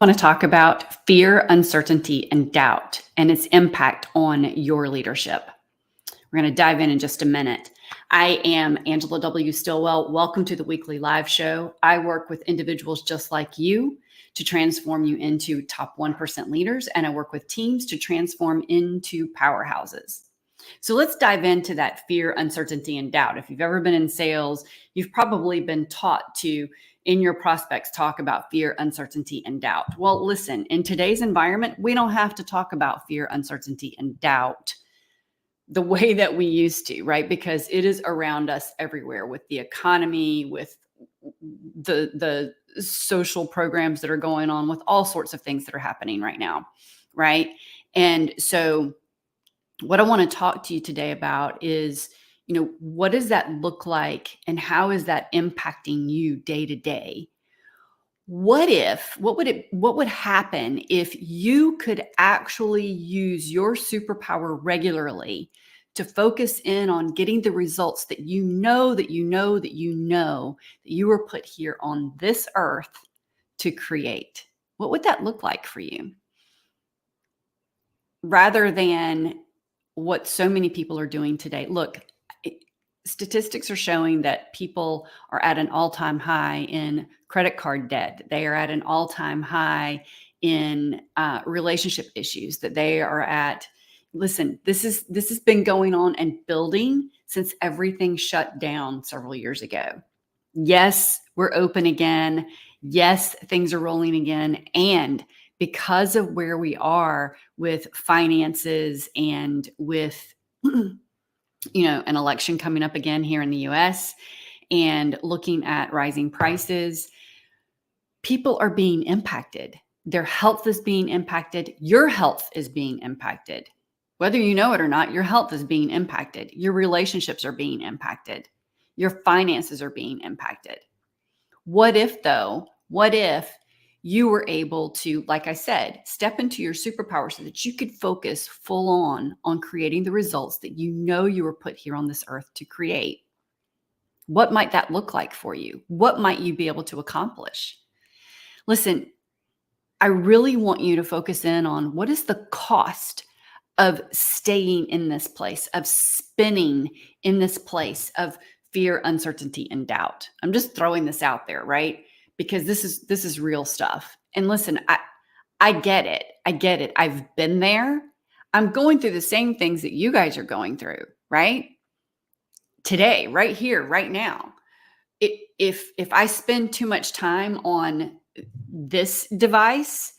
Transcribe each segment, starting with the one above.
Want to talk about fear, uncertainty, and doubt and its impact on your leadership. We're going to dive in just a minute. I am Angela W. Stillwell. Welcome to the weekly live show. I work with individuals just like you to transform you into top 1% leaders, and I work with teams to transform into powerhouses. So let's dive into that fear, uncertainty, and doubt. If you've ever been in sales, you've probably been taught to, in your prospects, talk about fear, uncertainty, and doubt. Well, listen, in today's environment, we don't have to talk about fear, uncertainty, and doubt the way that we used to, right? Because it is around us everywhere with the economy, with the social programs that are going on, with all sorts of things that are happening right now, right? And so what I want to talk to you today about is, what does that look like and how is that impacting you day to day? What would happen if you could actually use your superpower regularly to focus in on getting the results that you were put here on this earth to create? What would that look like for you? Rather than what so many people are doing today. Look, statistics are showing that people are at an all-time high in credit card debt. They are at an all-time high in relationship issues. That they are at. Listen, this has been going on and building since everything shut down several years ago. Yes, we're open again. Yes, things are rolling again, and because of where we are with finances and with an election coming up again here in the US and looking at rising prices, people are being impacted. Their health is being impacted. Your health is being impacted. Whether you know it or not, your health is being impacted. Your relationships are being impacted. Your finances are being impacted. What if you were able to, like I said, step into your superpower so that you could focus full on creating the results that you were put here on this earth to create? What might that look like for you? What might you be able to accomplish? Listen, I really want you to focus in on what is the cost of staying in this place, of spinning in this place of fear, uncertainty, and doubt. I'm just throwing this out there, right? Because this is real stuff. And listen, I get it. I get it. I've been there. I'm going through the same things that you guys are going through, right? Today, right here, right now. If I spend too much time on this device,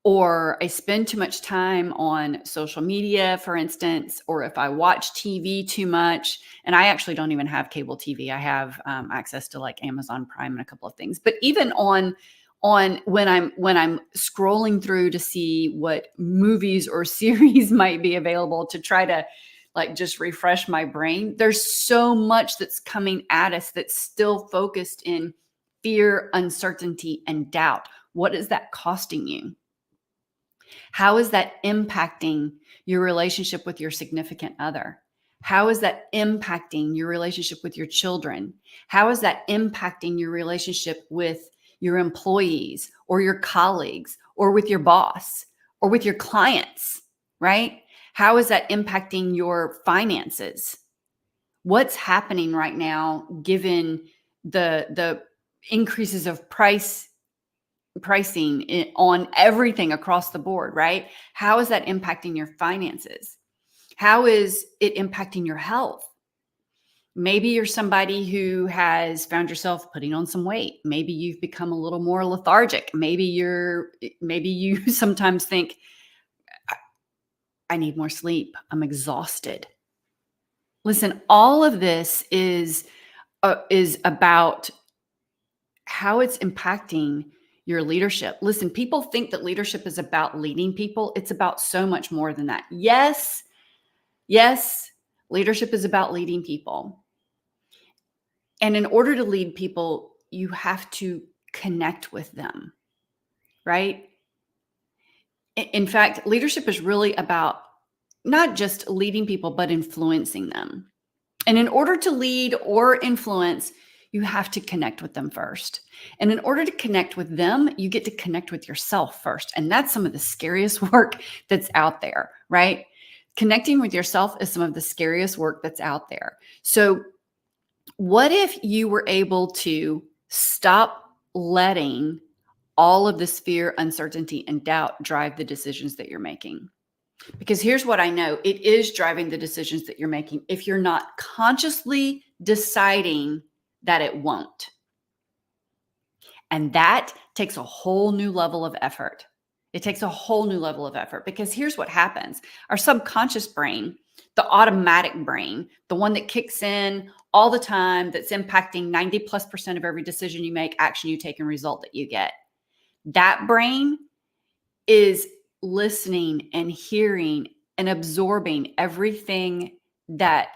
or I spend too much time on social media, for instance, or if I watch TV too much, and I actually don't even have cable TV. I have access to like Amazon Prime and a couple of things. But even on when I'm scrolling through to see what movies or series might be available to try to like just refresh my brain, there's so much that's coming at us that's still focused in fear, uncertainty, and doubt. What is that costing you? How is that impacting your relationship with your significant other? How is that impacting your relationship with your children? How is that impacting your relationship with your employees or your colleagues or with your boss or with your clients, right? How is that impacting your finances? What's happening right now given the increases of pricing on everything across the board, right? How is that impacting your finances? How is it impacting your health? Maybe you're somebody who has found yourself putting on some weight. Maybe you've become a little more lethargic. Maybe you sometimes think, I need more sleep. I'm exhausted. Listen, all of this is about how it's impacting your leadership. Listen, people think that leadership is about leading people. It's about so much more than that. Yes, leadership is about leading people. And in order to lead people, you have to connect with them, right? In fact, leadership is really about not just leading people, but influencing them. And in order to lead or influence, you have to connect with them first. And in order to connect with them, you get to connect with yourself first. And that's some of the scariest work that's out there, right? Connecting with yourself is some of the scariest work that's out there. So, what if you were able to stop letting all of this fear, uncertainty, and doubt drive the decisions that you're making? Because here's what I know, it is driving the decisions that you're making if you're not consciously deciding that it won't. And that takes a whole new level of effort. It takes a whole new level of effort because here's what happens. Our subconscious brain, the automatic brain, the one that kicks in all the time, that's impacting 90+% of every decision you make, action you take, and result that you get. That brain is listening and hearing and absorbing everything that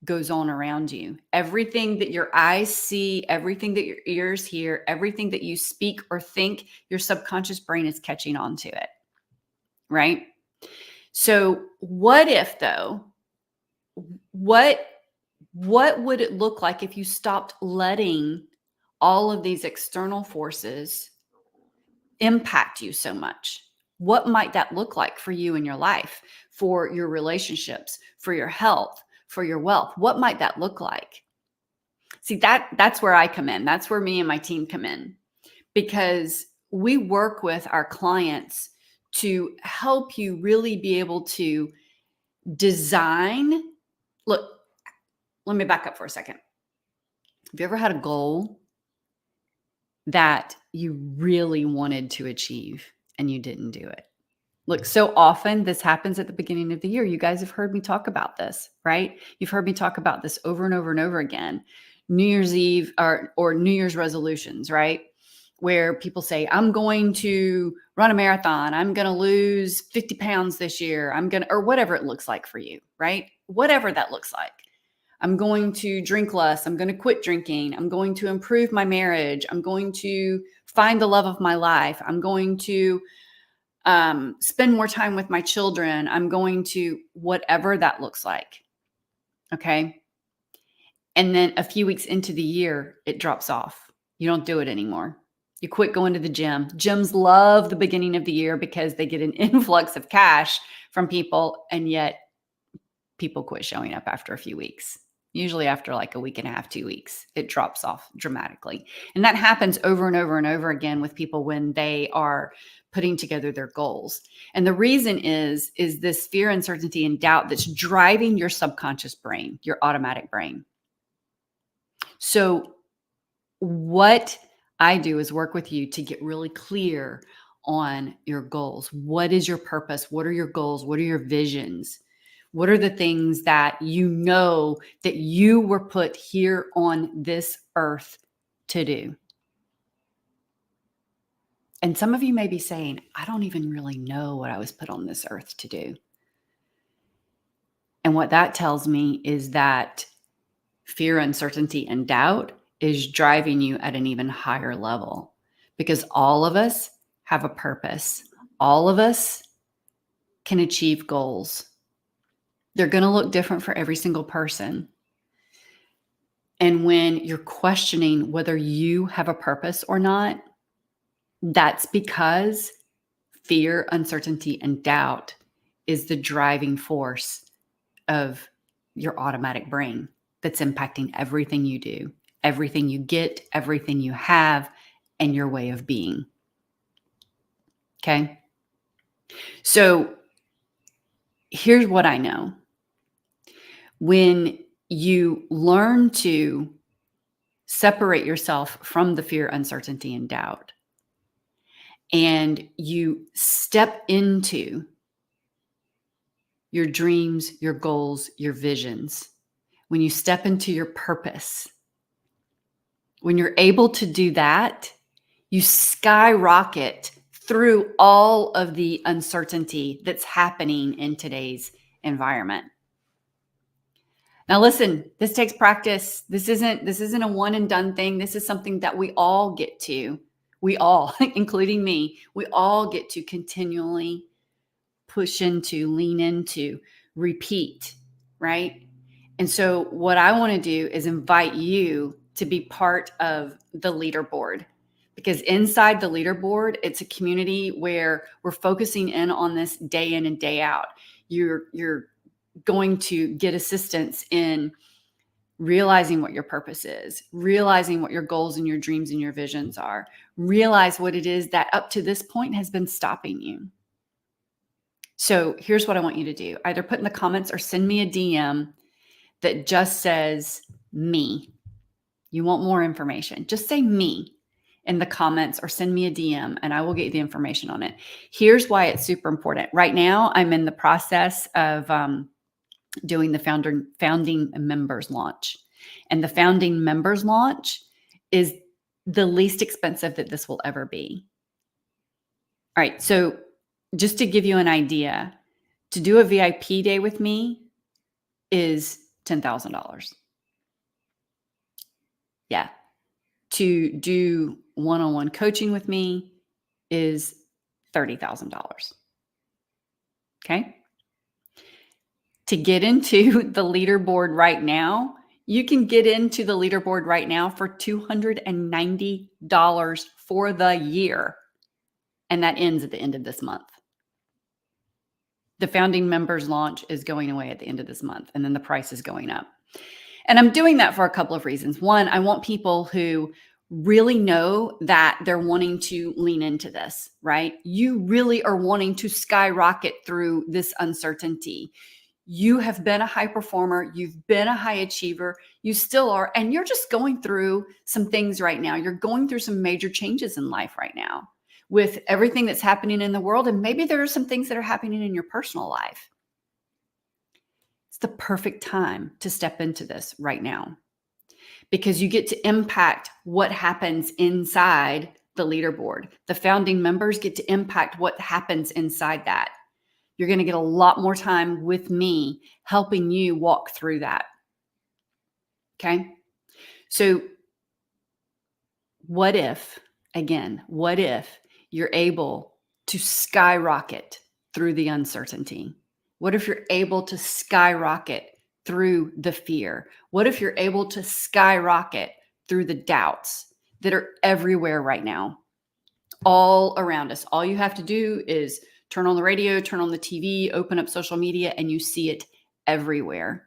goes on around you, everything that your eyes see, everything that your ears hear, everything that you speak or think, your subconscious brain is catching on to it, right? So what if though, what would it look like if you stopped letting all of these external forces impact you so much? What might that look like for you in your life, for your relationships, for your health, for your wealth? What might that look like? See, that's where I come in. That's where me and my team come in, because we work with our clients to help you really be able to design. Look, let me back up for a second. Have you ever had a goal that you really wanted to achieve and you didn't do it? Look, so often this happens at the beginning of the year. You guys have heard me talk about this, right? You've heard me talk about this over and over and over again. New Year's Eve or New Year's resolutions, right? Where people say, I'm going to run a marathon. I'm going to lose 50 pounds this year. Or whatever it looks like for you, right? Whatever that looks like. I'm going to drink less. I'm going to quit drinking. I'm going to improve my marriage. I'm going to find the love of my life. I'm going to spend more time with my children. I'm going to whatever that looks like. Okay. And then a few weeks into the year, it drops off. You don't do it anymore. You quit going to the gym. Gyms love the beginning of the year because they get an influx of cash from people. And yet people quit showing up after a few weeks. Usually after like a week and a half, 2 weeks, it drops off dramatically. And that happens over and over and over again with people when they are putting together their goals. And the reason is this fear, uncertainty, and doubt that's driving your subconscious brain, your automatic brain. So what I do is work with you to get really clear on your goals. What is your purpose? What are your goals? What are your visions? What are the things that you know that you were put here on this earth to do? And some of you may be saying, I don't even really know what I was put on this earth to do. And what that tells me is that fear, uncertainty, and doubt is driving you at an even higher level, because all of us have a purpose. All of us can achieve goals. They're going to look different for every single person. And when you're questioning whether you have a purpose or not, that's because fear, uncertainty, and doubt is the driving force of your automatic brain that's impacting everything you do, everything you get, everything you have, and your way of being. Okay? So here's what I know. When you learn to separate yourself from the fear, uncertainty, and doubt, and you step into your dreams, your goals, your visions, when you step into your purpose, when you're able to do that, you skyrocket through all of the uncertainty that's happening in today's environment. Now listen, this takes practice. This isn't a one and done thing. This is something that we all get to. We all, including me, we all get to continually push into, lean into, repeat, right? And so what I want to do is invite you to be part of the leaderboard, because inside the leaderboard, it's a community where we're focusing in on this day in and day out. You're going to get assistance in realizing what your purpose is, realizing what your goals and your dreams and your visions are, realize what it is that up to this point has been stopping you. So here's what I want you to do. Either put in the comments or send me a DM that just says me. You want more information, just say me in the comments or send me a DM and I will get you the information on it. Here's why it's super important. Right now, I'm in the process of doing the founding members launch. And the founding members launch is the least expensive that this will ever be. All right. So just to give you an idea, to do a VIP day with me is $10,000. Yeah. To do one-on-one coaching with me is $30,000. Okay. To get into the leaderboard right now, you can get into the leaderboard right now for $290 for the year. And that ends at the end of this month. The founding members launch is going away at the end of this month, and then the price is going up. And I'm doing that for a couple of reasons. One, I want people who really know that they're wanting to lean into this, right? You really are wanting to skyrocket through this uncertainty. You have been a high performer. You've been a high achiever. You still are. And you're just going through some things right now. You're going through some major changes in life right now with everything that's happening in the world. And maybe there are some things that are happening in your personal life. It's the perfect time to step into this right now, because you get to impact what happens inside the leaderboard. The founding members get to impact what happens inside that. You're going to get a lot more time with me helping you walk through that. Okay. So what if you're able to skyrocket through the uncertainty? What if you're able to skyrocket through the fear? What if you're able to skyrocket through the doubts that are everywhere right now, all around us? All you have to do is turn on the radio, turn on the TV, open up social media, and you see it everywhere.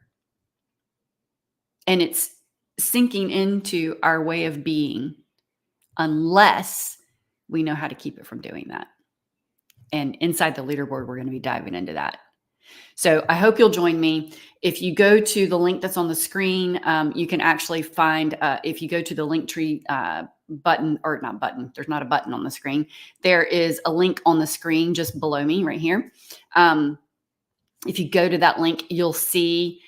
And it's sinking into our way of being unless we know how to keep it from doing that. And inside the leaderboard, we're going to be diving into that. So I hope you'll join me. If you go to the link that's on the screen, you can actually find, if you go to the Linktree button, or not button, there's not a button on the screen. There is a link on the screen just below me right here. If you go to that link, you'll see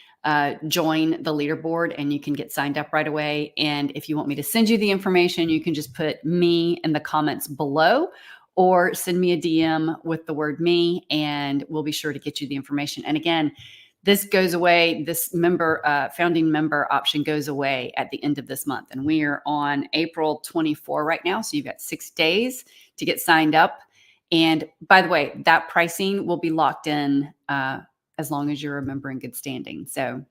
join the leaderboard and you can get signed up right away. And if you want me to send you the information, you can just put me in the comments below, or send me a DM with the word me, and we'll be sure to get you the information. And again, this goes away. This founding member option goes away at the end of this month. And we are on April 24 right now. So you've got 6 days to get signed up. And by the way, that pricing will be locked in as long as you're a member in good standing. So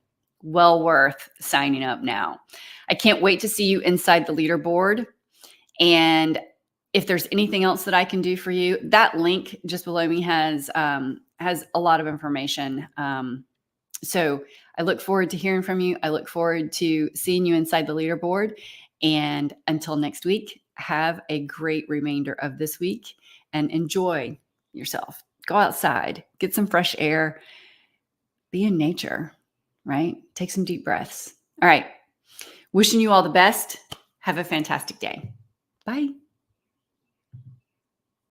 well worth signing up now. I can't wait to see you inside the leaderboard. And if there's anything else that I can do for you, that link just below me has a lot of information. So I look forward to hearing from you. I look forward to seeing you inside the leaderboard. And until next week, have a great remainder of this week and enjoy yourself. Go outside, get some fresh air, be in nature, right? Take some deep breaths. All right. Wishing you all the best. Have a fantastic day. Bye.